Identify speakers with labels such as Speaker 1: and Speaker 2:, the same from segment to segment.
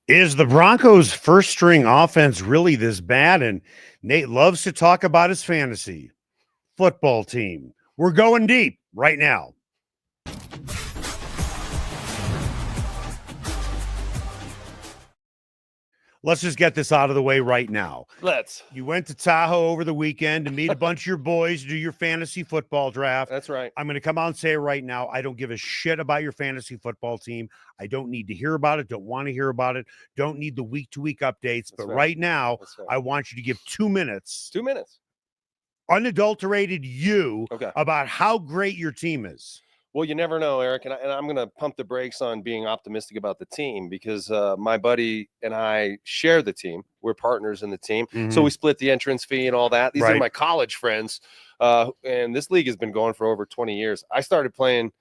Speaker 1: Is the Broncos' first string offense really this bad? And Nate loves to talk about his fantasy football team. We're going deep right now. Let's just get this out of the way right now.
Speaker 2: Let's.
Speaker 1: You went to Tahoe over the weekend to meet a bunch of your boys, do your fantasy football draft.
Speaker 2: That's right.
Speaker 1: I'm going to come out and say it right now. I don't give a shit about your fantasy football team. I don't need to hear about it. Don't want to hear about it. Don't need the week-to-week updates. But right now, I want you to give 2 minutes.
Speaker 2: 2 minutes.
Speaker 1: Unadulterated about how great your team is.
Speaker 2: Well, you never know, Eric, and I'm going to pump the brakes on being optimistic about the team because my buddy and I share the team. We're partners in the team, so we split the entrance fee and all that. These are my college friends, and this league has been going for over 20 years. I started playing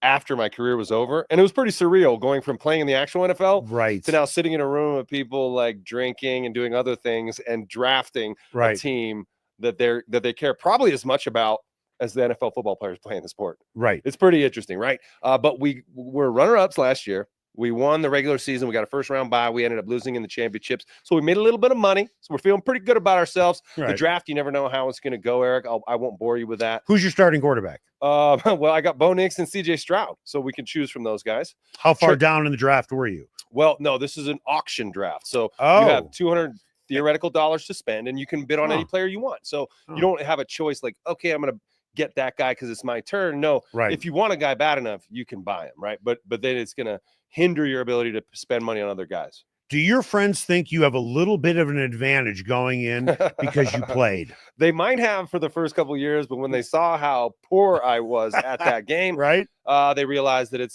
Speaker 2: after my career was over, and it was pretty surreal going from playing in the actual NFL to now sitting in a room with people like drinking and doing other things and drafting a team that they care probably as much about as the NFL football players playing the sport.
Speaker 1: Right.
Speaker 2: It's pretty interesting, right? But we were runner-ups last year. We won the regular season. We got a first-round bye. We ended up losing in the championships. So we made a little bit of money. So we're feeling pretty good about ourselves. The draft, you never know how it's going to go, Eric. I won't bore you with that.
Speaker 1: Who's your starting quarterback?
Speaker 2: Well, I got Bo Nix and CJ Stroud. So we can choose from those guys.
Speaker 1: How far down in the draft were you?
Speaker 2: Well, no, this is an auction draft. So you have 200 theoretical dollars to spend, and you can bid on any player you want. So you don't have a choice like, okay, I'm going to get that guy because it's my turn. No, if you want a guy bad enough, you can buy him, right? But then it's going to hinder your ability to spend money on other guys.
Speaker 1: Do your friends think you have a little bit of an advantage going in because you played?
Speaker 2: They might have for the first couple of years, but when they saw how poor I was at that game, they realized that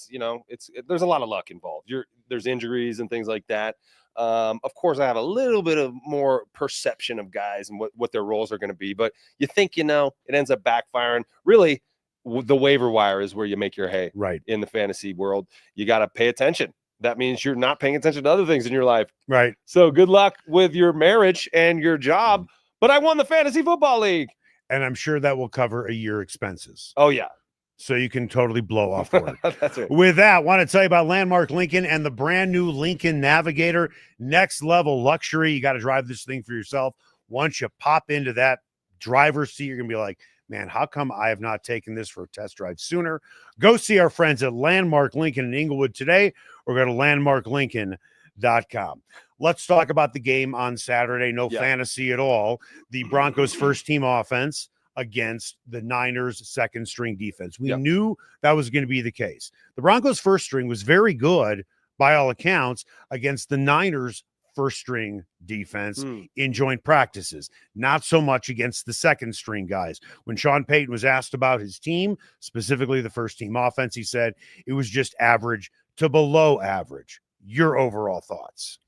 Speaker 2: there's a lot of luck involved. There's injuries and things like that. Of course, I have a little bit of more perception of guys and what their roles are going to be, but you think, it ends up backfiring. Really, the waiver wire is where you make your hay in the fantasy world. You got to pay attention. That means you're not paying attention to other things in your life.
Speaker 1: Right.
Speaker 2: So good luck with your marriage and your job, but I won the fantasy football league.
Speaker 1: And I'm sure that will cover a year expenses.
Speaker 2: Oh, yeah.
Speaker 1: So you can totally blow off work.
Speaker 2: That's right.
Speaker 1: With that, I want to tell you about Landmark Lincoln and the brand new Lincoln Navigator. Next level luxury. You got to drive this thing for yourself. Once you pop into that driver's seat, you're going to be like, man, how come I have not taken this for a test drive sooner? Go see our friends at Landmark Lincoln in Inglewood today or go to landmarklincoln.com. Let's talk about the game on Saturday. No fantasy at all. The Broncos' first team offense against the Niners' second string defense. We knew that was going to be the case. The Broncos' first string was very good by all accounts against the Niners' first string defense in joint practices, not so much against the second string guys. When Sean Payton was asked about his team, specifically the first team offense, he said it was just average to below average. Your overall thoughts?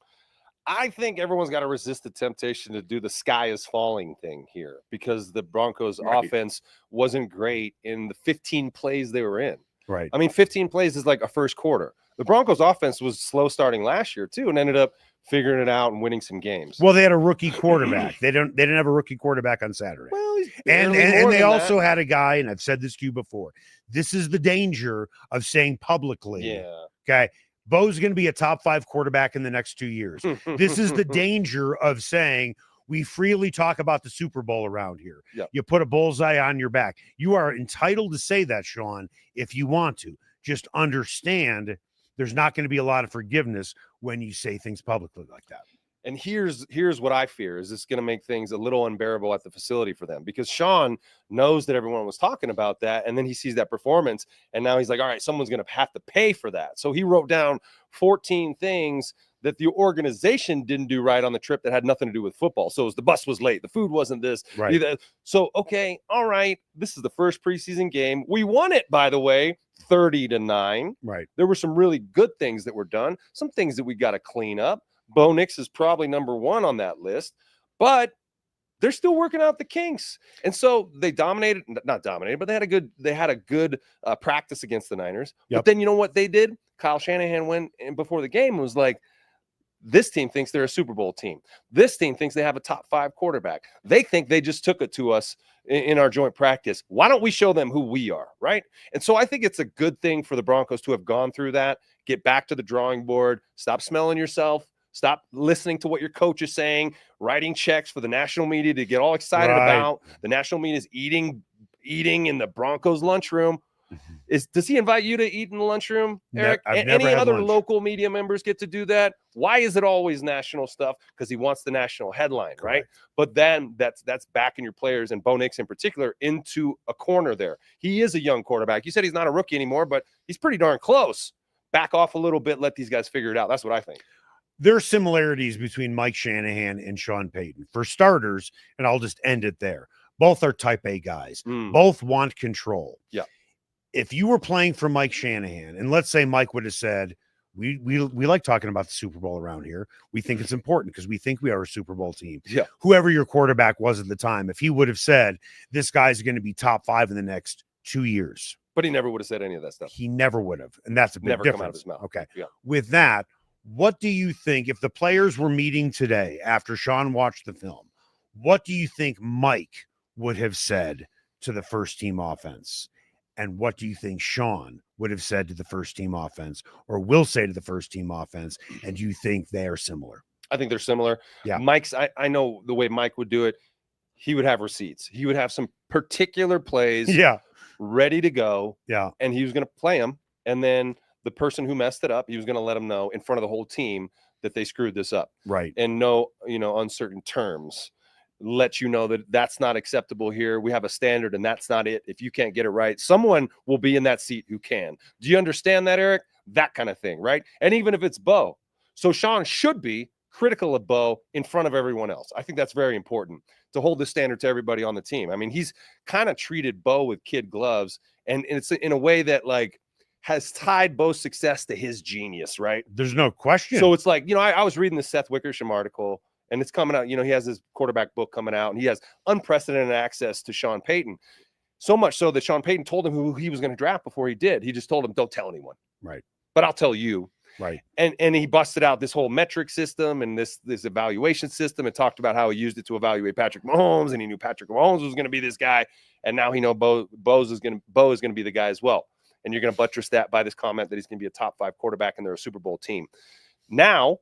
Speaker 2: I think everyone's got to resist the temptation to do the sky is falling thing here because the Broncos offense wasn't great in the 15 plays they were in.
Speaker 1: Right.
Speaker 2: I mean, 15 plays is like a first quarter. The Broncos offense was slow starting last year too and ended up figuring it out and winning some games.
Speaker 1: Well, they had a rookie quarterback. They didn't have a rookie quarterback on Saturday.
Speaker 2: Well,
Speaker 1: and they also had a guy, and I've said this to you before. This is the danger of saying publicly.
Speaker 2: Yeah.
Speaker 1: Okay. Bo's going to be a top 5 quarterback in the next 2 years. This is the danger of saying we freely talk about the Super Bowl around here.
Speaker 2: Yep.
Speaker 1: You put a bullseye on your back. You are entitled to say that, Sean, if you want to. Just understand there's not going to be a lot of forgiveness when you say things publicly like that.
Speaker 2: And here's what I fear is it's going to make things a little unbearable at the facility for them because Sean knows that everyone was talking about that. And then he sees that performance and now he's like, all right, someone's going to have to pay for that. So he wrote down 14 things that the organization didn't do right on the trip that had nothing to do with football. So the bus was late. The food wasn't this.
Speaker 1: Right.
Speaker 2: So, okay, all right. This is the first preseason game. We won it, by the way, 30-9.
Speaker 1: Right.
Speaker 2: There were some really good things that were done. Some things that we got to clean up. Bo Nix is probably number 1 on that list, but they're still working out the kinks. And so they not dominated, but they had a good practice against the Niners.
Speaker 1: Yep.
Speaker 2: But then you know what they did? Kyle Shanahan went in before the game and was like, this team thinks they're a Super Bowl team. This team thinks they have a top 5 quarterback. They think they just took it to us in our joint practice. Why don't we show them who we are, right? And so I think it's a good thing for the Broncos to have gone through that, get back to the drawing board, stop smelling yourself, Stop listening to what your coach is saying, writing checks for the national media to get all excited
Speaker 1: Right.
Speaker 2: about. The national media is eating in the Broncos lunchroom. Does he invite you to eat in the lunchroom, Eric?
Speaker 1: I've never
Speaker 2: Any
Speaker 1: had
Speaker 2: other
Speaker 1: lunch.
Speaker 2: local media members get to do that? Why is it always national stuff? Because he wants the national headline, right? But then that's backing your players, and Bo Nix in particular, into a corner there. He is a young quarterback. You said he's not a rookie anymore, but he's pretty darn close. Back off a little bit, let these guys figure it out. That's what I think.
Speaker 1: There are similarities between Mike Shanahan and Sean Payton. For starters, and I'll just end it there, both are type A guys. Both want control.
Speaker 2: Yeah.
Speaker 1: If you were playing for Mike Shanahan, and let's say Mike would have said, we like talking about the Super Bowl around here. We think it's important because we think we are a Super Bowl team.
Speaker 2: Yeah.
Speaker 1: Whoever your quarterback was at the time, if he would have said, this guy's going to be top 5 in the next 2 years.
Speaker 2: But he never would have said any of that stuff.
Speaker 1: He never would have. And that's a big difference.
Speaker 2: Come out of his mouth.
Speaker 1: Okay.
Speaker 2: Yeah.
Speaker 1: With that, what do you think, if the players were meeting today after Sean watched the film, what do you think Mike would have said to the first team offense? And what do you think Sean would have said to the first team offense, or will say to the first team offense? And do you think they are similar?
Speaker 2: I think they're similar.
Speaker 1: Yeah.
Speaker 2: Mike's, I know the way Mike would do it. He would have receipts. He would have some particular plays ready to go.
Speaker 1: Yeah.
Speaker 2: And he was going to play them. And then the person who messed it up, he was going to let them know in front of the whole team that they screwed this up.
Speaker 1: Right.
Speaker 2: And no, uncertain terms. Let you know that that's not acceptable here. We have a standard and that's not it. If you can't get it right, someone will be in that seat who can. Do you understand that, Eric? That kind of thing, right? And even if it's Bo. So Sean should be critical of Bo in front of everyone else. I think that's very important to hold the standard to everybody on the team. I mean, he's kind of treated Bo with kid gloves, and it's in a way that has tied Bo's success to his genius, right?
Speaker 1: There's no question.
Speaker 2: So it's like, I was reading the Seth Wickersham article, and it's coming out. He has his quarterback book coming out, and he has unprecedented access to Sean Payton. So much so that Sean Payton told him who he was going to draft before he did. He just told him, don't tell anyone.
Speaker 1: Right.
Speaker 2: But I'll tell you.
Speaker 1: Right.
Speaker 2: And he busted out this whole metric system and this evaluation system and talked about how he used it to evaluate Patrick Mahomes, and he knew Patrick Mahomes was going to be this guy. And now he knows Bo is going to be the guy as well. And you're going to buttress that by this comment that he's going to be a top 5 quarterback and they're a Super Bowl team. Now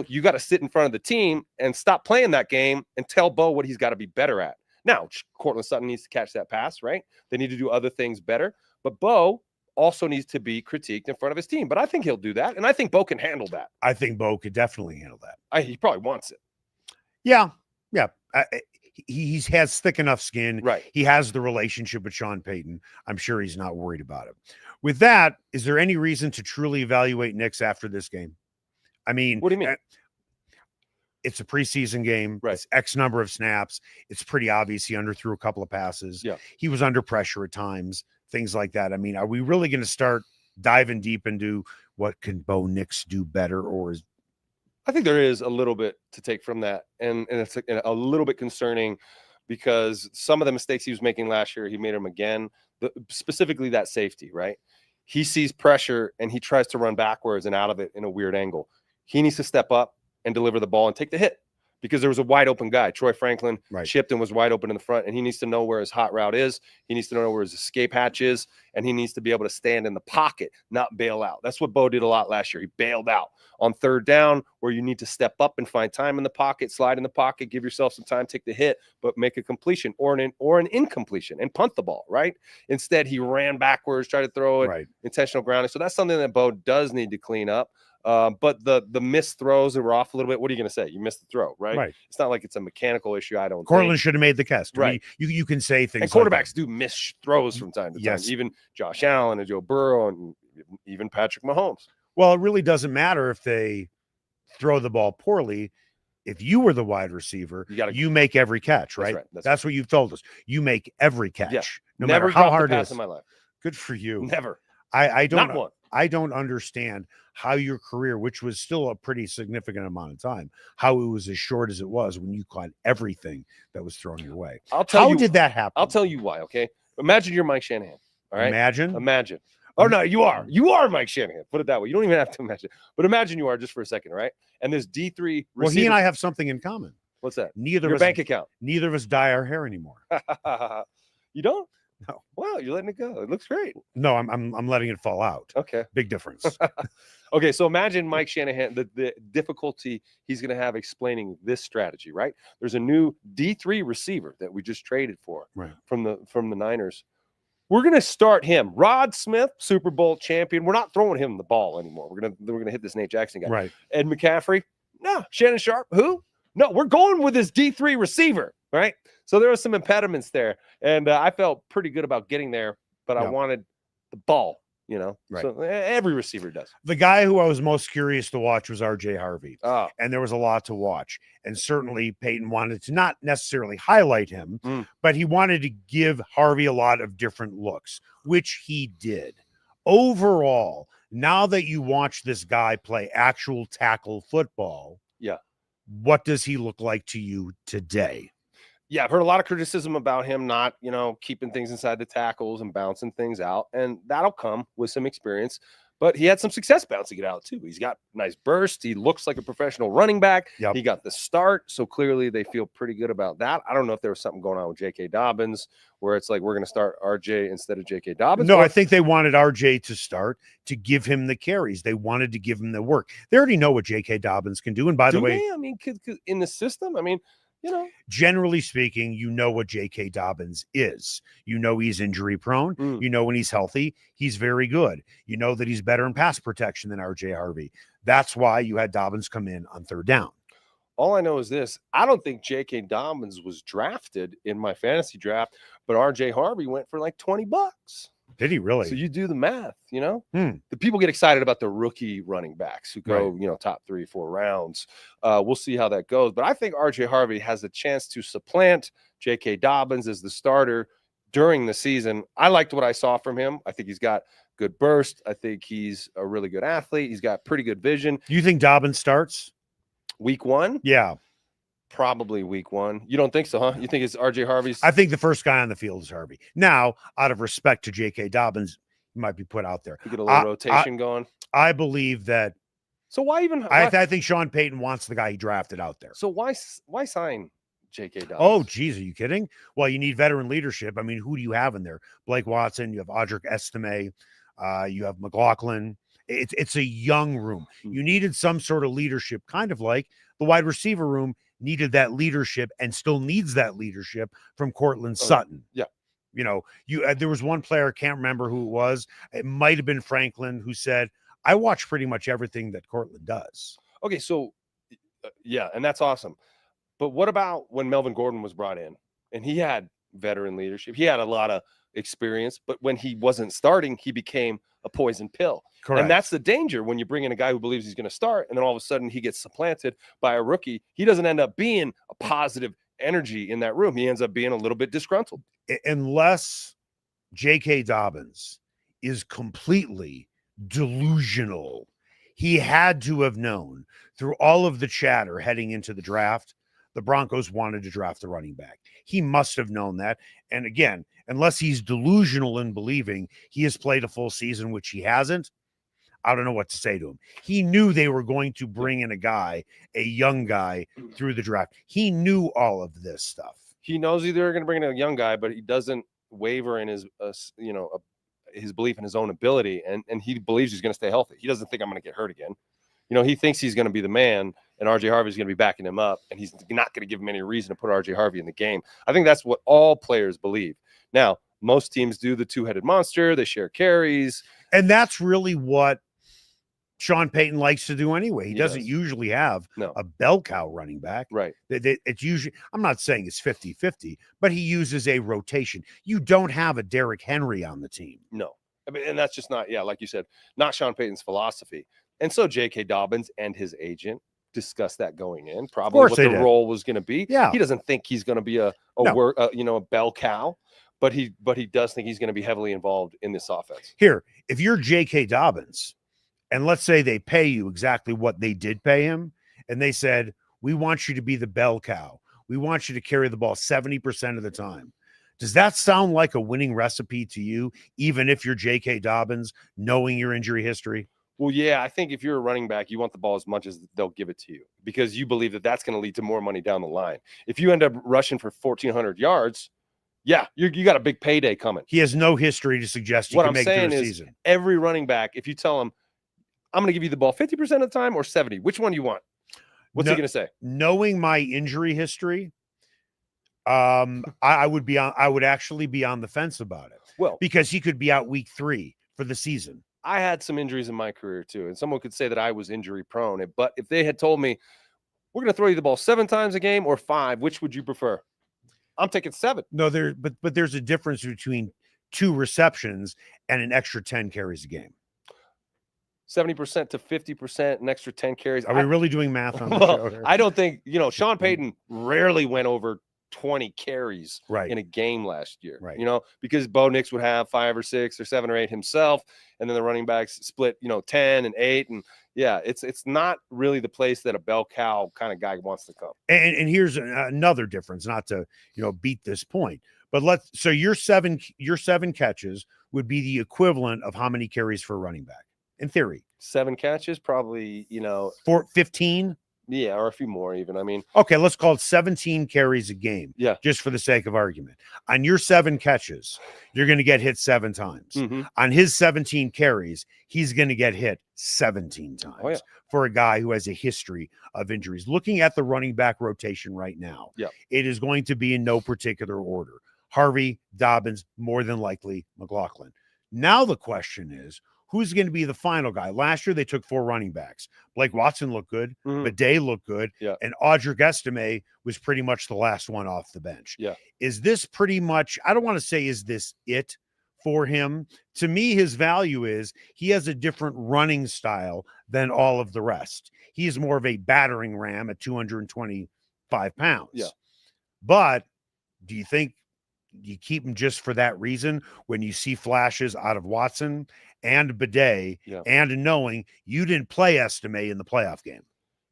Speaker 2: you got to sit in front of the team and stop playing that game and tell Bo what he's got to be better at. Now, Cortland Sutton needs to catch that pass, right? They need to do other things better. But Bo also needs to be critiqued in front of his team. But I think he'll do that. And I think Bo can handle that.
Speaker 1: I think Bo could definitely handle that.
Speaker 2: He probably wants it.
Speaker 1: Yeah. Yeah. He has thick enough skin.
Speaker 2: Right.
Speaker 1: He has the relationship with Sean Payton. I'm sure he's not worried about it. With that, is there any reason to truly evaluate Nix after this game? I mean,
Speaker 2: what do you mean?
Speaker 1: It's a preseason game.
Speaker 2: Right.
Speaker 1: It's X number of snaps. It's pretty obvious he underthrew a couple of passes.
Speaker 2: Yeah.
Speaker 1: He was under pressure at times, things like that. I mean, are we really going to start diving deep into what can Bo Nix do better, or is
Speaker 2: I think there is a little bit to take from that, and it's a little bit concerning because some of the mistakes he was making last year, he made them again. Specifically that safety, right? He sees pressure and he tries to run backwards and out of it in a weird angle. He needs to step up and deliver the ball and take the hit because there was a wide open guy. Troy Franklin chipped and was wide open in the front, and he needs to know where his hot route is. He needs to know where his escape hatch is, and he needs to be able to stand in the pocket, not bail out. That's what Bo did a lot last year. He bailed out on third down where you need to step up and find time in the pocket, slide in the pocket, give yourself some time, take the hit, but make a completion or an incompletion and punt the ball, right? Instead, he ran backwards, tried to throw it, intentional grounding. So that's something that Bo does need to clean up. But the missed throws that were off a little bit. What are you going to say? You missed the throw, right? It's not like it's a mechanical issue. I don't.
Speaker 1: Cortland should have made the catch,
Speaker 2: right?
Speaker 1: I mean, you can say things.
Speaker 2: And quarterbacks do miss throws from time to time.
Speaker 1: Yes.
Speaker 2: Even Josh Allen and Joe Burrow and even Patrick Mahomes.
Speaker 1: Well, it really doesn't matter if they throw the ball poorly. If you were the wide receiver, you make every catch, right? That's what you've told us. You make every catch, no matter how hard it is.
Speaker 2: In my life.
Speaker 1: Good for you.
Speaker 2: Never.
Speaker 1: I don't.
Speaker 2: Not one.
Speaker 1: I don't understand how your career, which was still a pretty significant amount of time, how it was as short as it was when you caught everything that was thrown your way. How did that happen?
Speaker 2: I'll tell you why. Okay. Imagine you're Mike Shanahan. All right.
Speaker 1: Imagine.
Speaker 2: Oh no, you are Mike Shanahan. Put it that way. You don't even have to imagine. But imagine you are just for a second, right? And this D3 receiver.
Speaker 1: Well, he and I have something in common.
Speaker 2: What's that?
Speaker 1: Neither
Speaker 2: your
Speaker 1: of us,
Speaker 2: bank account.
Speaker 1: Neither of us dye our hair anymore.
Speaker 2: You don't?
Speaker 1: No.
Speaker 2: Wow, you're letting it go. It looks great.
Speaker 1: No, I'm letting it fall out.
Speaker 2: Okay.
Speaker 1: Big difference.
Speaker 2: Okay, so imagine Mike Shanahan, the difficulty he's going to have explaining this strategy, right? There's a new D3 receiver that we just traded for from the Niners. We're going to start him. Rod Smith, Super Bowl champion. We're not throwing him the ball anymore. We're going to hit this Nate Jackson guy.
Speaker 1: Right.
Speaker 2: Ed McCaffrey. No. Shannon Sharp. Who? No, we're going with this D3 receiver, right? So there were some impediments there, and I felt pretty good about getting there, but I wanted the ball, you know?
Speaker 1: Right.
Speaker 2: So every receiver does.
Speaker 1: The guy who I was most curious to watch was RJ Harvey,
Speaker 2: Oh.
Speaker 1: and there was a lot to watch. And certainly Payton wanted to not necessarily highlight him, but he wanted to give Harvey a lot of different looks, which he did. Overall, now that you watch this guy play actual tackle football, what does he look like to you today?
Speaker 2: Yeah, I've heard a lot of criticism about him not, keeping things inside the tackles and bouncing things out, and that'll come with some experience. But he had some success bouncing it out too. He's got nice burst. He looks like a professional running back. He got the start, so clearly they feel pretty good about that. I don't know if there was something going on with J.K. Dobbins where it's like we're going to start RJ instead of J.K. Dobbins.
Speaker 1: No, I think they wanted RJ to start to give him the carries. They wanted to give him the work. They already know what J.K. Dobbins can do. And by the way,
Speaker 2: I mean, in the system, I mean,
Speaker 1: generally speaking, you know what J.K. Dobbins is. You know he's injury prone. You know when he's healthy, he's very good. You know that he's better in pass protection than RJ Harvey. That's why you had Dobbins come in on third down.
Speaker 2: All I know is this. I don't think J.K. Dobbins was drafted in my fantasy draft, but RJ Harvey went for like $20.
Speaker 1: Did he really?
Speaker 2: So you do the math, The people get excited about the rookie running backs who go, top 3-4 rounds. We'll see how that goes. But I think RJ Harvey has a chance to supplant J.K. Dobbins as the starter during the season. I liked what I saw from him. I think he's got good burst. I think he's a really good athlete. He's got pretty good vision.
Speaker 1: Do you think Dobbins starts
Speaker 2: week 1?
Speaker 1: Yeah.
Speaker 2: Probably week 1. You don't think so, huh? You think it's RJ Harvey's?
Speaker 1: I think the first guy on the field is Harvey. Now, out of respect to J.K. Dobbins, he might be put out there.
Speaker 2: You get a little rotation going.
Speaker 1: I believe that.
Speaker 2: So why even?
Speaker 1: I think Sean Payton wants the guy he drafted out there.
Speaker 2: So why sign J.K. Dobbins?
Speaker 1: Oh, geez, are you kidding? Well, you need veteran leadership. I mean, who do you have in there? Blake Watson. You have Audric Estime. You have McLaughlin. It's a young room. You needed some sort of leadership, kind of like the wide receiver room needed that leadership and still needs that leadership from Cortland Sutton.
Speaker 2: Yeah.
Speaker 1: There was one player, I can't remember who it was. It might have been Franklin, who said, I watch pretty much everything that Cortland does.
Speaker 2: Okay. So and that's awesome. But what about when Melvin Gordon was brought in and he had veteran leadership? He had a lot of experience, but when he wasn't starting, he became a poison pill.
Speaker 1: Correct.
Speaker 2: And that's the danger when you bring in a guy who believes he's going to start and then all of a sudden he gets supplanted by a rookie. He doesn't end up being a positive energy in that room. He ends up being a little bit disgruntled.
Speaker 1: Unless J.K. Dobbins is completely delusional. He had to have known through all of the chatter heading into the draft, the Broncos wanted to draft the running back. He must have known that. And again, unless he's delusional in believing he has played a full season, which he hasn't, I don't know what to say to him. He knew they were going to bring in a young guy through the draft. He knew all of this stuff.
Speaker 2: He knows they're going to bring in a young guy, but he doesn't waver in his, his belief in his own ability. And he believes he's going to stay healthy. He doesn't think I'm going to get hurt again. He thinks he's going to be the man, and RJ Harvey's going to be backing him up, and he's not going to give him any reason to put RJ Harvey in the game. I think that's what all players believe. Now, most teams do the two-headed monster. They share carries.
Speaker 1: And that's really what Sean Payton likes to do anyway. He doesn't usually have a bell cow running back.
Speaker 2: Right.
Speaker 1: It's usually, I'm not saying it's 50-50, but he uses a rotation. You don't have a Derrick Henry on the team.
Speaker 2: No. I mean, and that's just not, like you said, not Sean Payton's philosophy. And so J.K. Dobbins and his agent discussed that going in, probably what the role was going to be.
Speaker 1: Yeah.
Speaker 2: He doesn't think he's going to be a bell cow, but he does think he's going to be heavily involved in this offense.
Speaker 1: Here, if you're J.K. Dobbins, and let's say they pay you exactly what they did pay him, and they said, we want you to be the bell cow. We want you to carry the ball 70% of the time. Does that sound like a winning recipe to you, even if you're J.K. Dobbins, knowing your injury history?
Speaker 2: Well, yeah, I think if you're a running back, you want the ball as much as they'll give it to you because you believe that that's going to lead to more money down the line. If you end up rushing for 1,400 yards, Yeah, you got a big payday coming.
Speaker 1: He has no history to suggest he
Speaker 2: What
Speaker 1: can
Speaker 2: I'm
Speaker 1: make it
Speaker 2: saying
Speaker 1: through a
Speaker 2: is
Speaker 1: season.
Speaker 2: every running back, if you tell him, I'm going to give you the ball 50% of the time or 70, which one do you want? What's he going to say?
Speaker 1: Knowing my injury history, I would actually be on the fence about it.
Speaker 2: Well,
Speaker 1: because he could be out week 3 for the season.
Speaker 2: I had some injuries in my career too, and someone could say that I was injury prone. But if they had told me, we're going to throw you the ball 7 times a game or 5, which would you prefer? I'm taking 7.
Speaker 1: No, but there's a difference between 2 receptions and an extra 10 carries a game.
Speaker 2: 70% to 50%, an extra 10 carries.
Speaker 1: Are we really doing math on the show here?
Speaker 2: I don't think, Sean Payton rarely went over 20 carries in a game last year, because Bo Nix would have 5 or 6 or 7 or 8 himself. And then the running backs split, 10 and 8. And yeah, it's not really the place that a bell cow kind of guy wants to come.
Speaker 1: And here's another difference, not to, beat this point, but so your 7 catches would be the equivalent of how many carries for a running back in theory?
Speaker 2: 7 catches, probably,
Speaker 1: for 15.
Speaker 2: Yeah, or a few more even. I mean,
Speaker 1: okay, let's call it 17 carries a game.
Speaker 2: Yeah.
Speaker 1: Just for the sake of argument. On your 7 catches, you're going to get hit 7 times.
Speaker 2: Mm-hmm.
Speaker 1: On his 17 carries, he's going to get hit 17 times for a guy who has a history of injuries. Looking at the running back rotation right now, it is going to be in no particular order. Harvey, Dobbins, more than likely McLaughlin. Now the question is, who's going to be the final guy? Last year, they took 4 running backs. Blake Watson looked good. Bidet looked good. And Audric Estime was pretty much the last one off the bench. Is this pretty much, I don't want to say, is this it for him? To me, his value is he has a different running style than all of the rest. He is more of a battering ram at 225 pounds. But do you think you keep him just for that reason when you see flashes out of Watson and Bidet and knowing you didn't play Estime in the playoff game?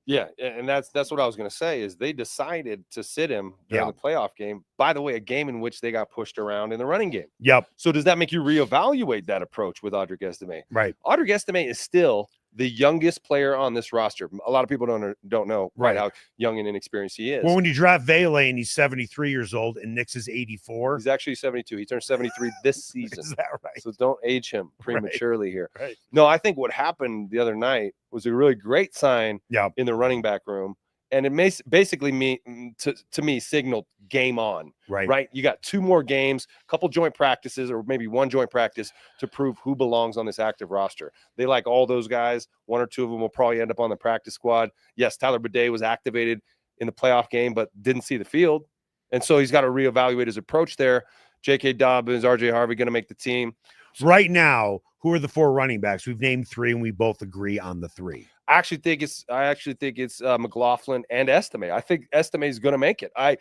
Speaker 2: Yeah, and that's what I was going to say is they decided to sit him during the playoff game. By the way, a game in which they got pushed around in the running game. So does that make you reevaluate that approach with Audric Estime?
Speaker 1: Right.
Speaker 2: Audric Estime is still the youngest player on this roster. A lot of people don't know how young and inexperienced he is.
Speaker 1: Well, when you draft Vele and he's 73 years old and Nix is 84.
Speaker 2: He's actually 72. He turned 73 this season.
Speaker 1: Is that right?
Speaker 2: So don't age him prematurely here.
Speaker 1: Right.
Speaker 2: No, I think what happened the other night was a really great sign in the running back room. And it basically to me signaled game on. Right. You got 2 more games, a couple joint practices, or maybe 1 joint practice to prove who belongs on this active roster. They like all those guys. 1 or 2 of them will probably end up on the practice squad. Yes, Tyler Bidet was activated in the playoff game, but didn't see the field. And so he's got to reevaluate his approach there. J.K. Dobbins, RJ Harvey going to make the team.
Speaker 1: Right now, who are the 4 running backs? We've named 3 and we both agree on the 3.
Speaker 2: I actually think it's McLaughlin and Estime. I think Estime is going to make it.
Speaker 1: Okay,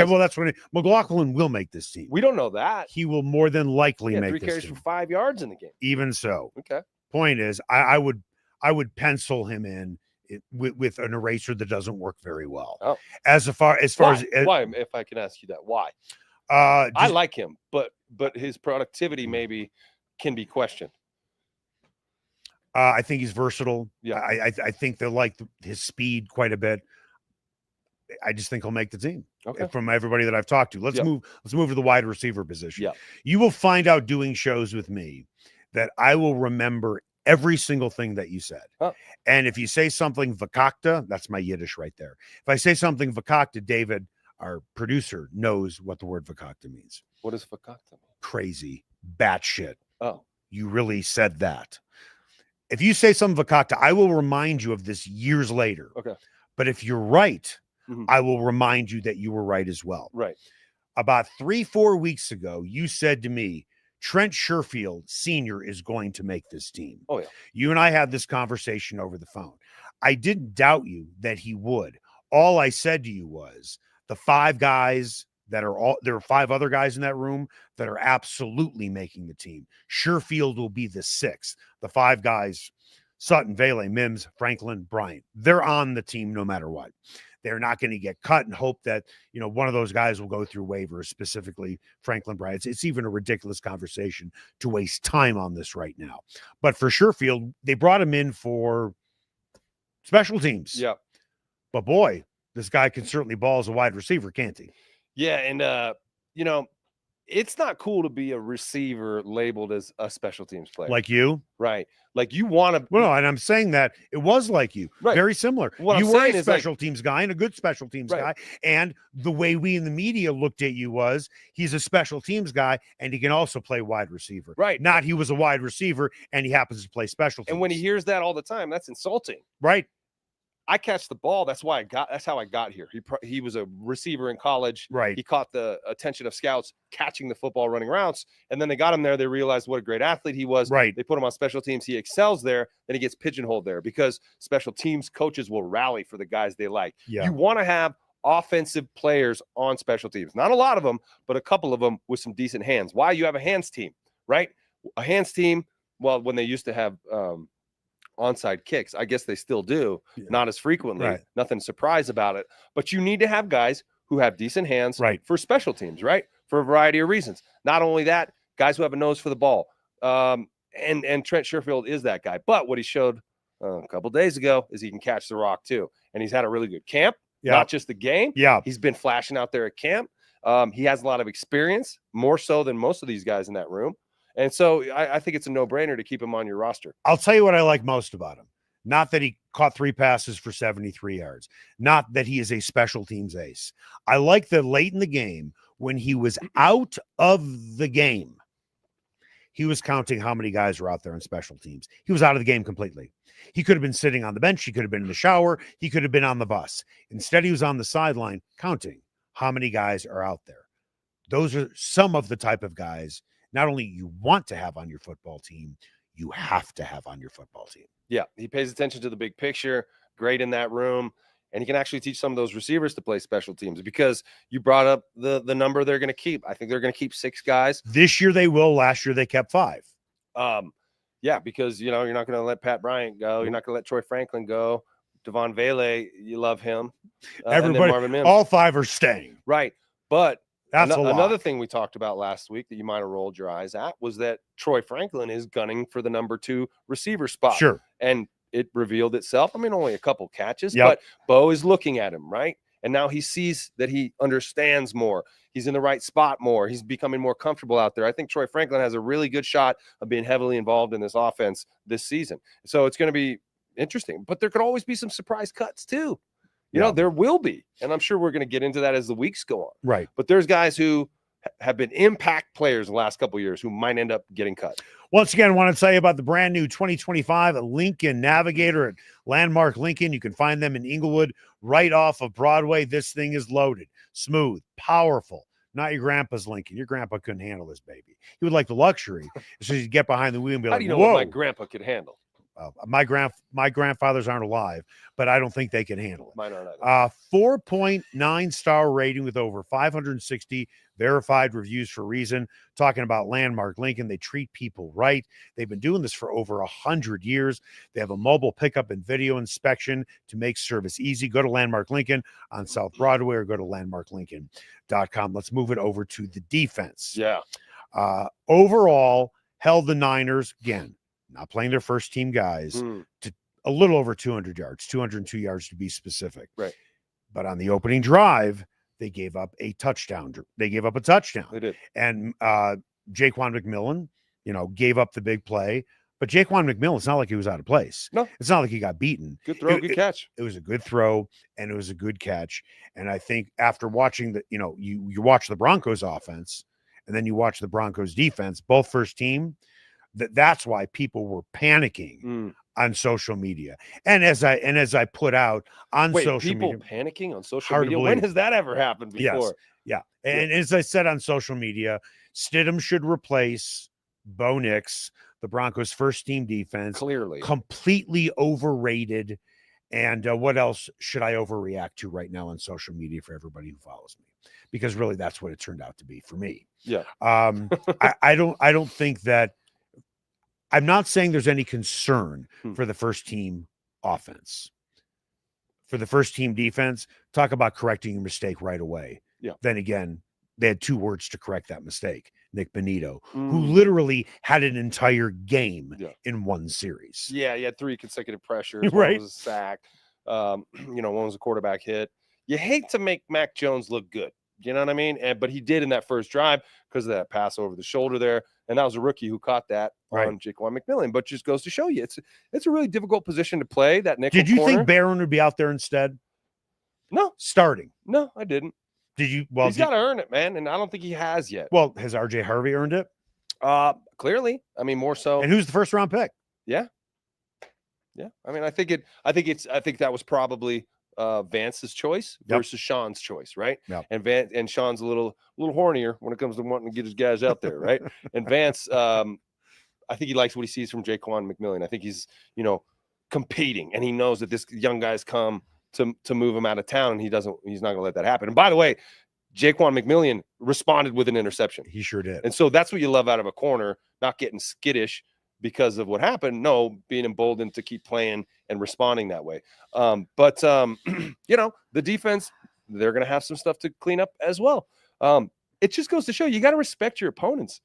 Speaker 1: well that's what McLaughlin will make this team.
Speaker 2: We don't know that.
Speaker 1: He will more than likely make
Speaker 2: 3
Speaker 1: this
Speaker 2: carries
Speaker 1: team.
Speaker 2: for 5 yards in the game.
Speaker 1: Even so.
Speaker 2: Okay.
Speaker 1: Point is, I would pencil him in with an eraser that doesn't work very well.
Speaker 2: Oh.
Speaker 1: As far as
Speaker 2: why, if I can ask you that, why? I like him, but his productivity maybe can be questioned.
Speaker 1: I think he's versatile.
Speaker 2: Yeah.
Speaker 1: I think they like his speed quite a bit. I just think he'll make the team.
Speaker 2: Okay.
Speaker 1: From everybody that I've talked to. Let's move to the wide receiver position.
Speaker 2: Yeah.
Speaker 1: You will find out doing shows with me that I will remember every single thing that you said.
Speaker 2: Huh.
Speaker 1: And if you say something vakakta, that's my Yiddish right there. If I say something vakakta, David, our producer, knows what the word vakakta means.
Speaker 2: What does vakakta mean?
Speaker 1: Crazy, batshit.
Speaker 2: Oh.
Speaker 1: You really said that. If you say something vakakta, I will remind you of this years later.
Speaker 2: Okay.
Speaker 1: But if you're right, I will remind you that you were right as well.
Speaker 2: Right.
Speaker 1: About 3-4 weeks ago, you said to me, Trent Sherfield Sr. is going to make this team.
Speaker 2: Oh, yeah.
Speaker 1: You and I had this conversation over the phone. I didn't doubt you that he would. All I said to you was the 5 guys there are 5 other guys in that room that are absolutely making the team. Sherfield will be the 6th. The 5 guys, Sutton, Vele, Mims, Franklin, Bryant, they're on the team no matter what. They're not going to get cut and hope that, one of those guys will go through waivers, specifically Franklin Bryant. It's even a ridiculous conversation to waste time on this right now. But for Sherfield, they brought him in for special teams.
Speaker 2: Yeah.
Speaker 1: But boy, this guy can certainly ball as a wide receiver, can't he?
Speaker 2: Yeah, and it's not cool to be a receiver labeled as a special teams player.
Speaker 1: Like you?
Speaker 2: Right. Like you want to.
Speaker 1: Well, no, and I'm saying that it was like you.
Speaker 2: Right.
Speaker 1: Very similar.
Speaker 2: What
Speaker 1: you
Speaker 2: I'm
Speaker 1: were
Speaker 2: saying
Speaker 1: a
Speaker 2: is,
Speaker 1: special teams guy and a good special teams guy. And the way we in the media looked at you was he's a special teams guy and he can also play wide receiver.
Speaker 2: Right.
Speaker 1: Not he was a wide receiver and he happens to play special teams.
Speaker 2: And when he hears that all the time, that's insulting.
Speaker 1: Right.
Speaker 2: I catch the ball. That's how I got here. He was a receiver in college.
Speaker 1: Right.
Speaker 2: He caught the attention of scouts catching the football, running routes. And then they got him there. They realized what a great athlete he was.
Speaker 1: Right.
Speaker 2: They put him on special teams. He excels there. Then he gets pigeonholed there because special teams coaches will rally for the guys they like.
Speaker 1: Yeah.
Speaker 2: You want to have offensive players on special teams. Not a lot of them, but a couple of them with some decent hands. Why? You have a hands team, right? A hands team, well, when they used to have onside kicks, I guess they still do, not as frequently.
Speaker 1: Right.
Speaker 2: Nothing surprise about it. But you need to have guys who have decent hands for special teams, right? For a variety of reasons. Not only that, guys who have a nose for the ball. And Trent Sherfield is that guy. But what he showed a couple days ago is he can catch the rock too. And he's had a really good camp, not just the game.
Speaker 1: Yeah.
Speaker 2: He's been flashing out there at camp. He has a lot of experience, more so than most of these guys in that room. And so I think it's a no-brainer to keep him on your roster.
Speaker 1: I'll tell you what I like most about him. Not that he caught 3 passes for 73 yards. Not that he is a special teams ace. I like that late in the game, when he was out of the game, he was counting how many guys were out there on special teams. He was out of the game completely. He could have been sitting on the bench. He could have been in the shower. He could have been on the bus. Instead, he was on the sideline counting how many guys are out there. Those are some of the type of guys not only you want to have on your football team, you have to have on your football team.
Speaker 2: Yeah, he pays attention to the big picture, great in that room, and he can actually teach some of those receivers to play special teams because you brought up the number they're going to keep. I think they're going to keep 6 guys.
Speaker 1: This year they will. Last year they kept 5.
Speaker 2: Yeah, because, you're not going to let Pat Bryant go. You're not going to let Troy Franklin go. Devon Vele, you love him.
Speaker 1: Everybody,
Speaker 2: Marvin Mims.
Speaker 1: all 5 are staying.
Speaker 2: Right, but
Speaker 1: that's
Speaker 2: another thing we talked about last week that you might have rolled your eyes at was that Troy Franklin is gunning for the number 2 receiver spot.
Speaker 1: Sure.
Speaker 2: And it revealed itself. I mean, only a couple catches, but Bo is looking at him, right? And now he sees that he understands more. He's in the right spot more. He's becoming more comfortable out there. I think Troy Franklin has a really good shot of being heavily involved in this offense this season. So it's going to be interesting. But there could always be some surprise cuts too. You know, there will be. And I'm sure we're going to get into that as the weeks go on.
Speaker 1: Right.
Speaker 2: But there's guys who have been impact players in the last couple of years who might end up getting cut.
Speaker 1: Once again, I want to tell you about the brand new 2025 Lincoln Navigator at Landmark Lincoln. You can find them in Inglewood right off of Broadway. This thing is loaded, smooth, powerful. Not your grandpa's Lincoln. Your grandpa couldn't handle this baby. He would like the luxury. So you'd get behind the wheel and be
Speaker 2: How
Speaker 1: like,
Speaker 2: do you know
Speaker 1: whoa.
Speaker 2: what my grandpa could handle?
Speaker 1: My grandfathers aren't alive, but I don't think they can handle it.
Speaker 2: Mine aren't either.
Speaker 1: 4.9 star rating with over 560 verified reviews for reason. Talking about Landmark Lincoln, they treat people right. They've been doing this for over 100 years. They have a mobile pickup and video inspection to make service easy. Go to Landmark Lincoln on South Broadway or go to landmarklincoln.com. Let's move it over to the defense.
Speaker 2: Yeah.
Speaker 1: Overall, held the Niners again. Not playing their first team guys to a little over 200 yards, 202 yards to be specific.
Speaker 2: Right.
Speaker 1: But on the opening drive, they gave up a touchdown. They gave up a touchdown.
Speaker 2: They did.
Speaker 1: And Jaquan McMillan, gave up the big play. But Jaquan McMillan, it's not like he was out of place.
Speaker 2: No.
Speaker 1: It's not like he got beaten.
Speaker 2: Good throw, good catch.
Speaker 1: It was a good throw, and it was a good catch. And I think after watching you watch the Broncos offense, and then you watch the Broncos defense, both first team, that's why people were panicking on social media. And as I put out on social media,
Speaker 2: people panicking on social media. When has that ever happened before?
Speaker 1: Yes. Yeah. And as I said on social media, Stidham should replace Bo Nix, the Broncos' first team defense.
Speaker 2: Clearly.
Speaker 1: Completely overrated. And what else should I overreact to right now on social media for everybody who follows me? Because really that's what it turned out to be for me.
Speaker 2: Yeah.
Speaker 1: I don't think that. I'm not saying there's any concern for the first team offense. For the first team defense, talk about correcting your mistake right away.
Speaker 2: Yeah.
Speaker 1: Then again, they had 2 words to correct that mistake. Nik Bonitto, who literally had an entire game in one series.
Speaker 2: Yeah, he had 3 consecutive pressures.
Speaker 1: Right.
Speaker 2: One was a sack. One was a quarterback hit. You hate to make Mac Jones look good You know what I mean? But he did in that first drive because of that pass over the shoulder there. And that was a rookie who caught that on Jaquan McMillian. But just goes to show you, it's a really difficult position to play, that nickel
Speaker 1: Did you
Speaker 2: corner.
Speaker 1: think Barron would be out there instead?
Speaker 2: No.
Speaker 1: Starting?
Speaker 2: No, I didn't.
Speaker 1: Did you? Well,
Speaker 2: he's got to earn it, man. And I don't think he has yet.
Speaker 1: Well, has RJ Harvey earned it?
Speaker 2: Clearly. I mean, more so.
Speaker 1: And who's the first round pick?
Speaker 2: Yeah. Yeah. I mean, I think that was probably Vance's choice versus Sean's choice, right?
Speaker 1: Yep.
Speaker 2: And Sean's a little hornier when it comes to wanting to get his guys out there, right? And Vance, I think he likes what he sees from Jaquan McMillian. I think he's, competing, and he knows that this young guy's come to move him out of town, and he's not going to let that happen. And by the way, Jaquan McMillian responded with an interception.
Speaker 1: He sure did.
Speaker 2: And so that's what you love out of a corner, not getting skittish because of what happened. No, being emboldened to keep playing and responding that way. But the defense, they're going to have some stuff to clean up as well. It just goes to show you got to respect your opponents.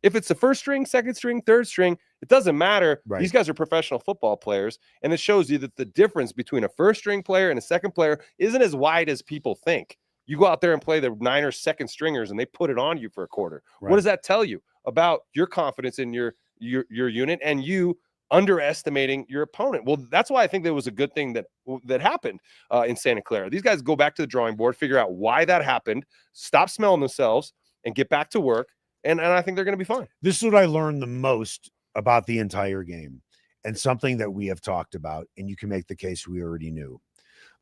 Speaker 2: If it's the first string, second string, third string, it doesn't matter.
Speaker 1: Right.
Speaker 2: These guys are professional football players, and it shows you that the difference between a first string player and a second player isn't as wide as people think. You go out there and play the Niners second stringers, and they put it on you for a quarter.
Speaker 1: Right.
Speaker 2: What does that tell you about your confidence in your unit and you underestimating your opponent? Well, that's why I think there was a good thing that happened in Santa Clara. These guys go back to the drawing board, figure out why that happened, stop smelling themselves, and get back to work. And I think they're going to be fine.
Speaker 1: This is what I learned the most about the entire game, and something that we have talked about, and you can make the case we already knew.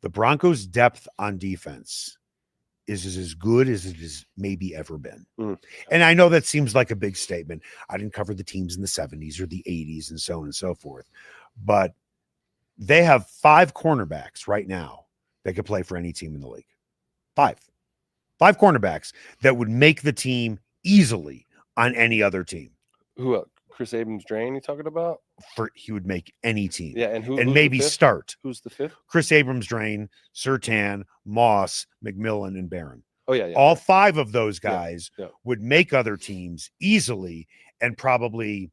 Speaker 1: The Broncos' depth on defense is as good as it has maybe ever been. And I know that seems like a big statement. I didn't cover the teams in the 70s or the 80s and so on and so forth. But they have 5 cornerbacks right now that could play for any team in the league. 5 cornerbacks that would make the team easily on any other team.
Speaker 2: Who Chris Abrams-Drain you talking about?
Speaker 1: He would make any team.
Speaker 2: Yeah, and
Speaker 1: maybe start.
Speaker 2: Who's the fifth?
Speaker 1: Chris Abrams-Drain, Surtain, Moss, McMillan, and Barron.
Speaker 2: Oh, yeah.
Speaker 1: All 5 of those guys would make other teams easily, and probably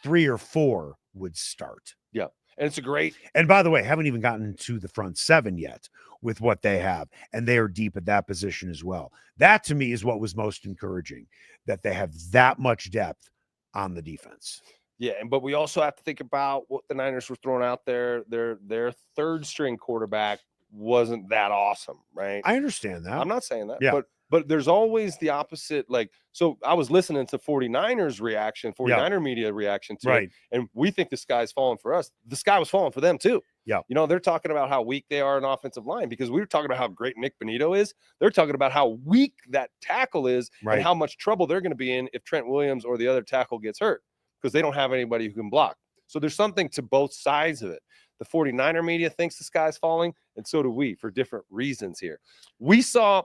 Speaker 1: 3 or 4 would start.
Speaker 2: Yeah. And it's a great.
Speaker 1: And by the way, haven't even gotten to the front 7 yet with what they have. And they are deep at that position as well. That to me is what was most encouraging, that they have that much depth on the defense.
Speaker 2: Yeah. But we also have to think about what the Niners were throwing out there. Their third string quarterback wasn't that awesome, right?
Speaker 1: I understand that.
Speaker 2: I'm not saying that.
Speaker 1: Yeah.
Speaker 2: But there's always the opposite. So I was listening to 49ers reaction, 49er media reaction to it, and we think the sky's falling for us. The sky was falling for them too.
Speaker 1: Yeah.
Speaker 2: They're talking about how weak they are in offensive line, because we were talking about how great Nik Bonitto is. They're talking about how weak that tackle is and how much trouble they're going to be in if Trent Williams or the other tackle gets hurt, because they don't have anybody who can block. So there's something to both sides of it. The 49er media thinks the sky's falling, and so do we, for different reasons here. We saw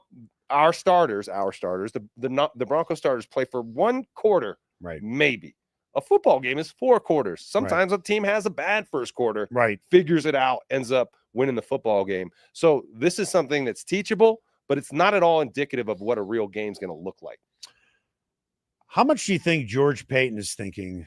Speaker 2: our starters, the Broncos starters play for 1 quarter, maybe. A football game is 4 quarters. Sometimes a team has a bad first quarter, figures it out, ends up winning the football game. So this is something that's teachable, but it's not at all indicative of what a real game's going to look like.
Speaker 1: How much do you think George Payton is thinking,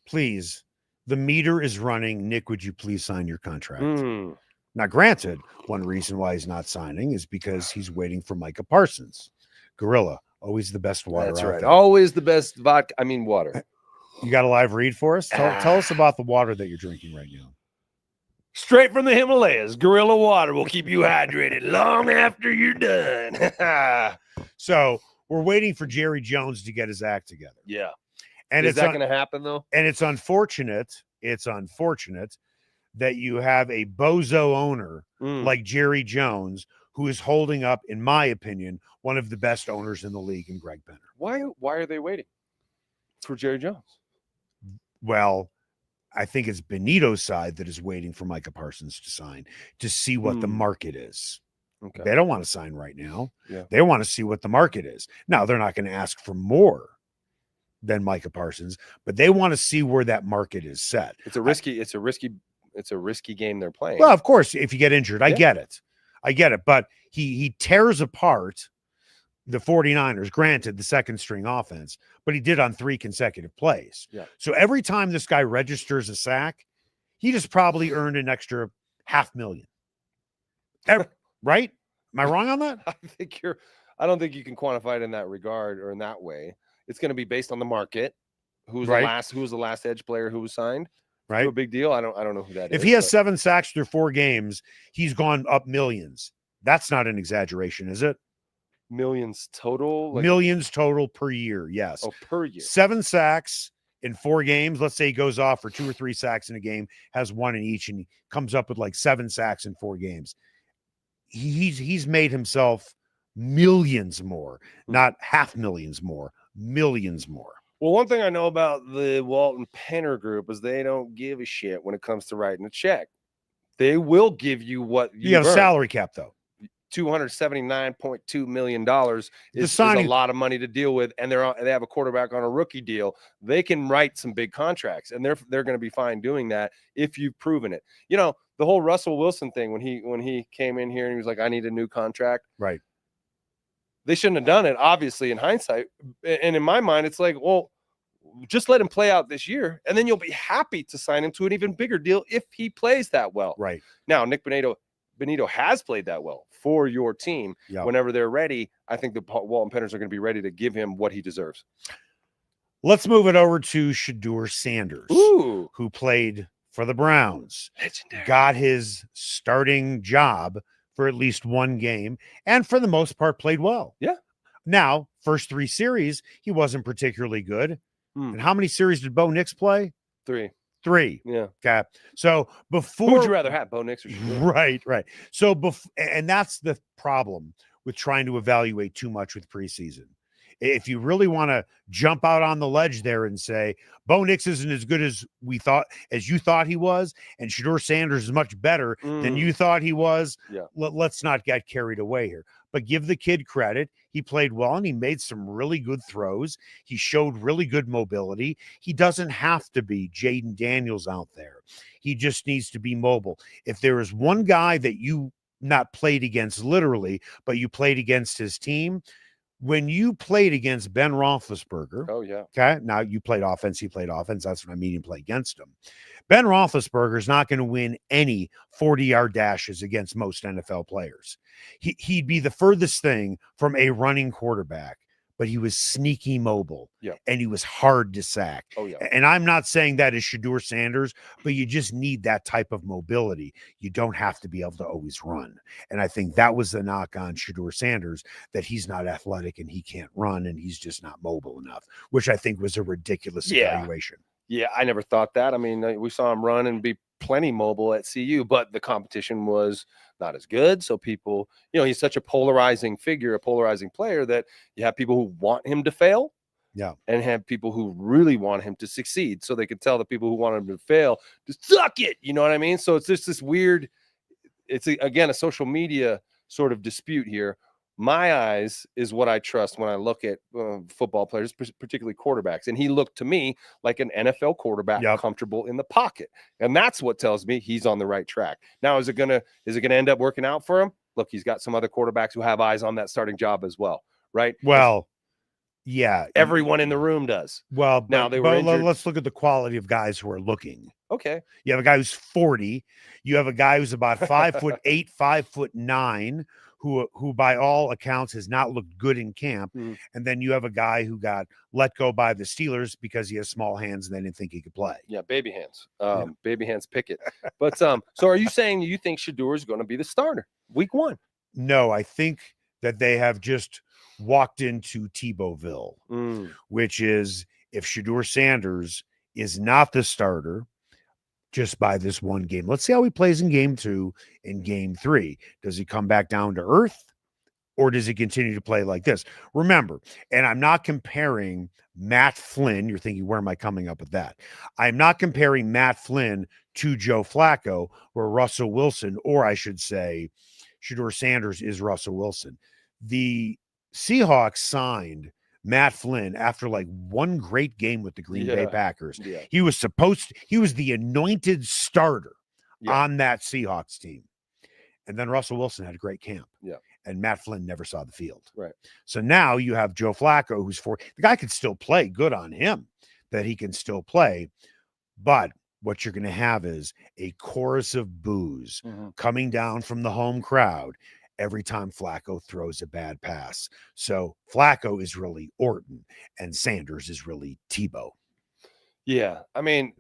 Speaker 1: please, the meter is running, Nick, would you please sign your contract? Now, granted, one reason why he's not signing is because he's waiting for Micah Parsons. Gorilla, always the best water.
Speaker 2: That's right. Always the best vodka. I mean, water.
Speaker 1: You got a live read for us? Tell us about the water that you're drinking right now.
Speaker 2: Straight from the Himalayas, Gorilla Water will keep you hydrated long after you're done.
Speaker 1: So we're waiting for Jerry Jones to get his act together.
Speaker 2: Yeah.
Speaker 1: And
Speaker 2: is that going to happen, though?
Speaker 1: And it's unfortunate. It's unfortunate that you have a bozo owner like Jerry Jones, who is holding up, in my opinion, one of the best owners in the league in Greg Penner.
Speaker 2: Why are they waiting for Jerry Jones?
Speaker 1: Well, I think it's Bonito's side that is waiting for Micah Parsons to sign to see what the market is. Okay. They don't want to sign right now. Yeah. They want to see what the market is. Now, they're not going to ask for more than Micah Parsons, but they want to see where that market is set.
Speaker 2: It's a risky game they're playing.
Speaker 1: Well, of course, if you get injured, I get it. But he tears apart the 49ers, granted the second string offense, but he did on 3 consecutive plays. Yeah. So every time this guy registers a sack, he just probably earned an extra $500,000. Right? Am I wrong on that?
Speaker 2: I don't think you can quantify it in that regard or in that way. It's going to be based on the market. Who was the last edge player who was signed?
Speaker 1: Right.
Speaker 2: Do a big deal. I don't know who that is.
Speaker 1: If he has 7 sacks through 4 games, he's gone up millions. That's not an exaggeration, is it?
Speaker 2: Millions total?
Speaker 1: Millions total per year, yes.
Speaker 2: Oh, per year.
Speaker 1: 7 sacks in 4 games. Let's say he goes off for 2 or 3 sacks in a game, has 1 in each, and he comes up with like 7 sacks in 4 games. He's made himself millions more, not half millions more, millions more.
Speaker 2: Well, one thing I know about the Walton Penner group is they don't give a shit when it comes to writing a check. They will give you what
Speaker 1: you have a salary cap, though.
Speaker 2: $279.2 million is a lot of money to deal with, and they have a quarterback on a rookie deal. They can write some big contracts, and they're going to be fine doing that if you've proven it. You know, the whole Russell Wilson thing when he came in here and he was like, I need a new contract.
Speaker 1: Right.
Speaker 2: They shouldn't have done it, obviously, in hindsight. And in my mind, it's like, well, just let him play out this year, and then you'll be happy to sign him to an even bigger deal if he plays that well.
Speaker 1: Right.
Speaker 2: Now, Nik Bonito has played that well for your team.
Speaker 1: Yep.
Speaker 2: Whenever they're ready, I think the Walton Penners are going to be ready to give him what he deserves.
Speaker 1: Let's move it over to Shadur Sanders, who played for the Browns.
Speaker 2: Legendary.
Speaker 1: Got his starting job for at least 1 game, and for the most part played well.
Speaker 2: Yeah.
Speaker 1: Now, first 3 series, he wasn't particularly good. And how many series did Bo Nix play?
Speaker 2: 3.
Speaker 1: 3.
Speaker 2: Yeah.
Speaker 1: Okay. So before,
Speaker 2: who would you rather have, Bo Nix or Shadur?
Speaker 1: Right. So and that's the problem with trying to evaluate too much with preseason. If you really want to jump out on the ledge there and say Bo Nix isn't as good as you thought he was, and Shadur Sanders is much better than you thought he was, let's not get carried away here. But give the kid credit. He played well, and he made some really good throws. He showed really good mobility. He doesn't have to be Jaden Daniels out there. He just needs to be mobile. If there is one guy that you not played against literally, but you played against his team, when you played against Ben Roethlisberger, okay, now you played offense, he played offense. That's what I mean, you play against him. Ben Roethlisberger is not going to win any 40-yard dashes against most NFL players. He'd be the furthest thing from a running quarterback, but he was sneaky mobile, and he was hard to sack. And I'm not saying that is Shadur Sanders, but you just need that type of mobility. You don't have to be able to always run. And I think that was the knock on Shadur Sanders, that he's not athletic and he can't run and he's just not mobile enough, which I think was a ridiculous evaluation.
Speaker 2: Yeah, I never thought that. I mean, we saw him run and be plenty mobile at CU, but the competition was not as good. So people, he's such a polarizing figure, a polarizing player, that you have people who want him to fail, and have people who really want him to succeed. So they could tell the people who want him to fail, just suck it. You know what I mean? So it's just this weird, again, a social media sort of dispute here. My eyes is what I trust when I look at football players, particularly quarterbacks. And he looked to me like an NFL quarterback, comfortable in the pocket. And that's what tells me he's on the right track. Now, is it gonna end up working out for him? Look, he's got some other quarterbacks who have eyes on that starting job as well, right?
Speaker 1: Well, yeah.
Speaker 2: Everyone in the room does.
Speaker 1: Well,
Speaker 2: now they were injured.
Speaker 1: Let's look at the quality of guys who are looking.
Speaker 2: Okay.
Speaker 1: You have a guy who's 40. You have a guy who's about 5'8", 5'9", who by all accounts has not looked good in camp. And then you have a guy who got let go by the Steelers because he has small hands and they didn't think he could play.
Speaker 2: Yeah, baby hands. Baby hands Pickett. But so are you saying you think Shadur is going to be the starter week 1?
Speaker 1: No, I think that they have just walked into Tebowville, which is if Shadur Sanders is not the starter just by this 1 game. Let's see how he plays in game 2 and game 3. Does he come back down to earth, or does he continue to play like this? Remember, and I'm not comparing Matt Flynn. You're thinking, where am I coming up with that? I'm not comparing Matt Flynn to Joe Flacco, or Russell Wilson, or I should say Shadur Sanders is Russell Wilson. The Seahawks signed Matt Flynn after like 1 great game with the Green Bay Packers. He was the anointed starter on that Seahawks team. And then Russell Wilson had a great camp. And Matt Flynn never saw the field.
Speaker 2: Right.
Speaker 1: So now you have Joe Flacco, who's 4. The guy can still play. Good on him that he can still play. But what you're going to have is a chorus of boos coming down from the home crowd. every time Flacco throws a bad pass. So Flacco is really Orton and Sanders is really Tebow.
Speaker 2: Yeah. I mean,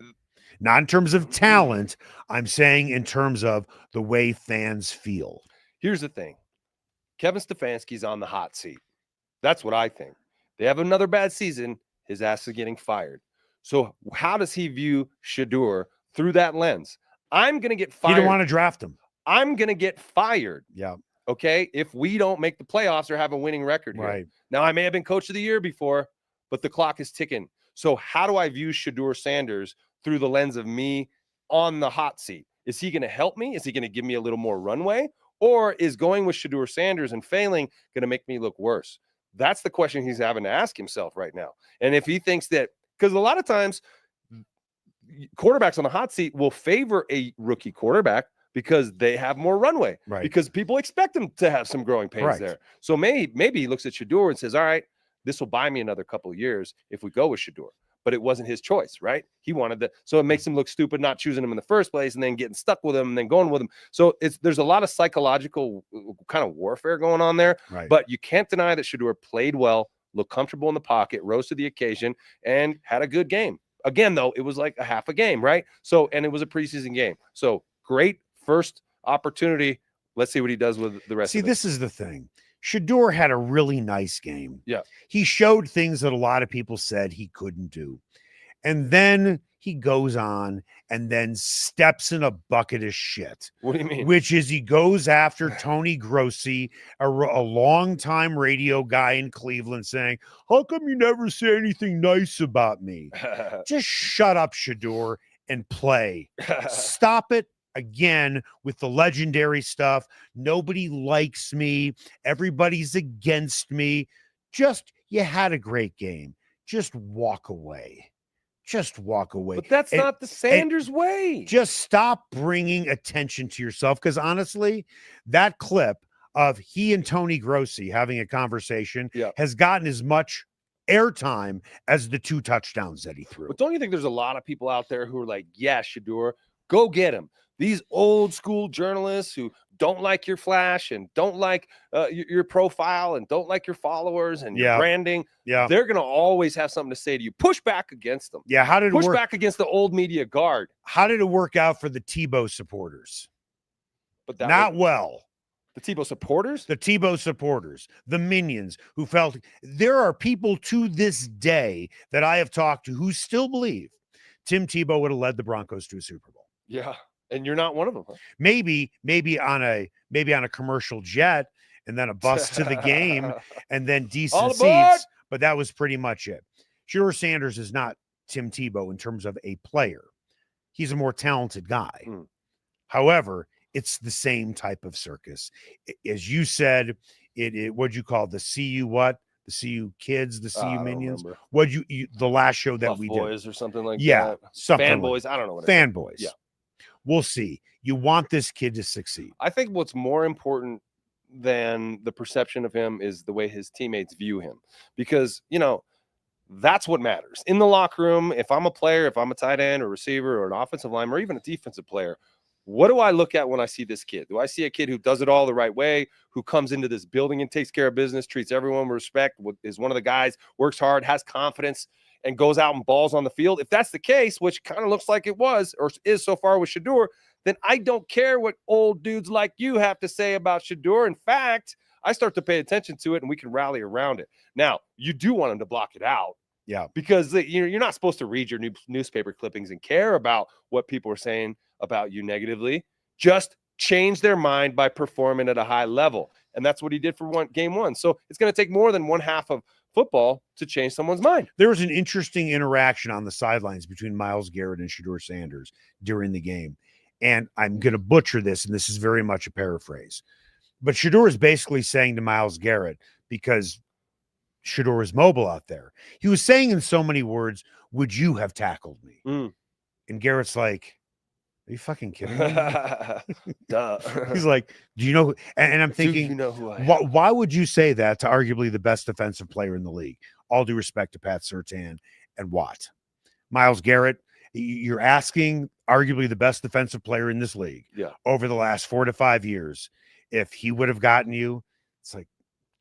Speaker 1: not in terms of talent. I'm saying in terms of the way fans feel.
Speaker 2: Here's the thing. Kevin Stefanski's on the hot seat. That's what I think. They have another bad season. His ass is getting fired. So how does he view Shadur through that lens? I'm going to get fired.
Speaker 1: You don't want to draft him.
Speaker 2: I'm going to get fired.
Speaker 1: Yeah.
Speaker 2: Okay. If we don't make the playoffs or have a winning record here.
Speaker 1: Right.
Speaker 2: Now, I may have been coach of the year before, but the clock is ticking. So how do I view Shadur Sanders through the lens of me on the hot seat? Is he going to help me? Is he going to give me a little more runway? Or is going with Shadur Sanders and failing going to make me look worse? That's the question he's having to ask himself right now. And if he thinks that, because a lot of times quarterbacks on the hot seat will favor a rookie quarterback because they have more runway,
Speaker 1: right?
Speaker 2: Because people expect them to have some growing pains there. So maybe he looks at Shadur and says, all right, this will buy me another couple of years if we go with Shadur. But it wasn't his choice, right? He wanted that. So it makes him look stupid not choosing him in the first place and then getting stuck with him and then going with him. So there's a lot of psychological kind of warfare going on there.
Speaker 1: Right.
Speaker 2: But you can't deny that Shadur played well, looked comfortable in the pocket, rose to the occasion, and had a good game. Again, though, it was like a half a game, right? So, and it was a preseason game. So great first opportunity. Let's see what he does with the rest of it.
Speaker 1: See, this is the thing. Shadur had a really nice game.
Speaker 2: Yeah.
Speaker 1: He showed things that a lot of people said he couldn't do. And then he goes on and then steps in a bucket of shit.
Speaker 2: What do you mean?
Speaker 1: Which is he goes after Tony Grossi, a longtime radio guy in Cleveland, saying, how come you never say anything nice about me? Just shut up, Shadur, and play. Stop it. Again, with the legendary stuff, nobody likes me. Everybody's against me. Just, you had a great game. Just walk away. Just walk away.
Speaker 2: But that's not the Sanders way.
Speaker 1: Just stop bringing attention to yourself. Because honestly, that clip of he and Tony Grossi having a conversation has gotten as much airtime as the 2 touchdowns that he threw.
Speaker 2: But don't you think there's a lot of people out there who are like, yeah, Shadur, go get him. These old school journalists who don't like your flash and don't like your profile and don't like your followers and your branding. Yeah. They're going to always have something to say to you. Push back against them.
Speaker 1: Yeah. How did it work?
Speaker 2: Push back against the old media guard.
Speaker 1: How did it work out for the Tebow supporters?
Speaker 2: But
Speaker 1: not well.
Speaker 2: The Tebow supporters?
Speaker 1: The Tebow supporters, the minions who felt there are people to this day that I have talked to who still believe Tim Tebow would have led the Broncos to a Super Bowl.
Speaker 2: Yeah. And you're not one of them. Huh?
Speaker 1: Maybe on a commercial jet and then a bus to the game and then decent seats. But that was pretty much it. Shadur Sanders is not Tim Tebow in terms of a player. He's a more talented guy. However, it's the same type of circus. As you said, what'd you call the CU what? The CU kids, the CU minions. What'd you the last show that
Speaker 2: Buff
Speaker 1: we
Speaker 2: Boys
Speaker 1: did?
Speaker 2: Or something like that.
Speaker 1: Yeah.
Speaker 2: Fanboys. I don't know what
Speaker 1: Fanboys.
Speaker 2: Yeah.
Speaker 1: We'll see. You want this kid to succeed.
Speaker 2: I think what's more important than the perception of him is the way his teammates view him. Because, that's what matters. In the locker room, if I'm a player, if I'm a tight end or receiver or an offensive lineman or even a defensive player, what do I look at when I see this kid? Do I see a kid who does it all the right way, who comes into this building and takes care of business, treats everyone with respect, is one of the guys, works hard, has confidence, and goes out and balls on the field? If that's the case, which kind of looks like it was or is so far with Shadur, then I don't care what old dudes like you have to say about Shadur. In fact, I start to pay attention to it and we can rally around it. Now, you do want him to block it out.
Speaker 1: Yeah.
Speaker 2: Because you're not supposed to read your newspaper clippings and care about what people are saying about you negatively. Just change their mind by performing at a high level. And that's what he did for game one. So it's going to take more than one half of football to change someone's mind.
Speaker 1: There was an interesting interaction on the sidelines between Myles Garrett and Shadur Sanders during the game. And I'm going to butcher this, and this is very much a paraphrase. But Shadur is basically saying to Myles Garrett, because Shadur is mobile out there, he was saying in so many words, would you have tackled me? And Garrett's like, are you fucking kidding me?
Speaker 2: Duh.
Speaker 1: He's like, do you know? And I'm thinking,
Speaker 2: do you know who I am?
Speaker 1: Why would you say that to arguably the best defensive player in the league? All due respect to Pat Surtain and Watt. Myles Garrett, you're asking arguably the best defensive player in this league over the last 4 to 5 years. if he would have gotten you, it's like,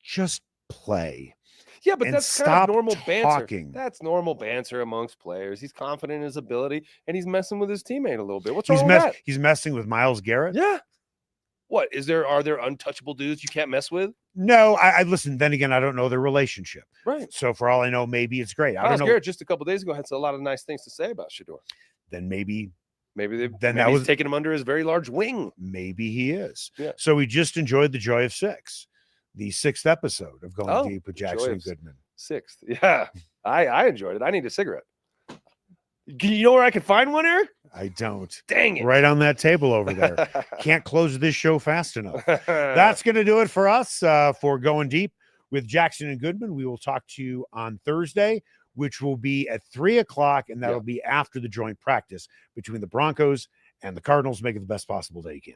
Speaker 1: just play.
Speaker 2: Yeah, but
Speaker 1: and
Speaker 2: that's kind of
Speaker 1: stop
Speaker 2: normal
Speaker 1: talking.
Speaker 2: banter. That's normal banter amongst players. He's confident in his ability, and he's messing with his teammate a little bit. What's wrong with that?
Speaker 1: He's messing with Myles Garrett.
Speaker 2: Yeah. What are there untouchable dudes you can't mess with?
Speaker 1: No, I listen. Then again, I don't know their relationship.
Speaker 2: Right.
Speaker 1: So for all I know, maybe it's great. I
Speaker 2: Myles
Speaker 1: don't know.
Speaker 2: Garrett just a couple days ago had a lot of nice things to say about Shadur.
Speaker 1: Then maybe
Speaker 2: he's taking him under his very large wing.
Speaker 1: Maybe he is.
Speaker 2: Yeah.
Speaker 1: So we just enjoyed the Joy of Six, the 6th episode of Going Deep with Jackson and Goodman.
Speaker 2: 6th. Yeah. I enjoyed it. I need a cigarette. You know where I can find one, Eric?
Speaker 1: I don't.
Speaker 2: Dang it.
Speaker 1: Right on that table over there. Can't close this show fast enough. That's going to do it for us for Going Deep with Jackson and Goodman. We will talk to you on Thursday, which will be at 3:00, and that'll be after the joint practice between the Broncos and the Cardinals. Make it the best possible day you can.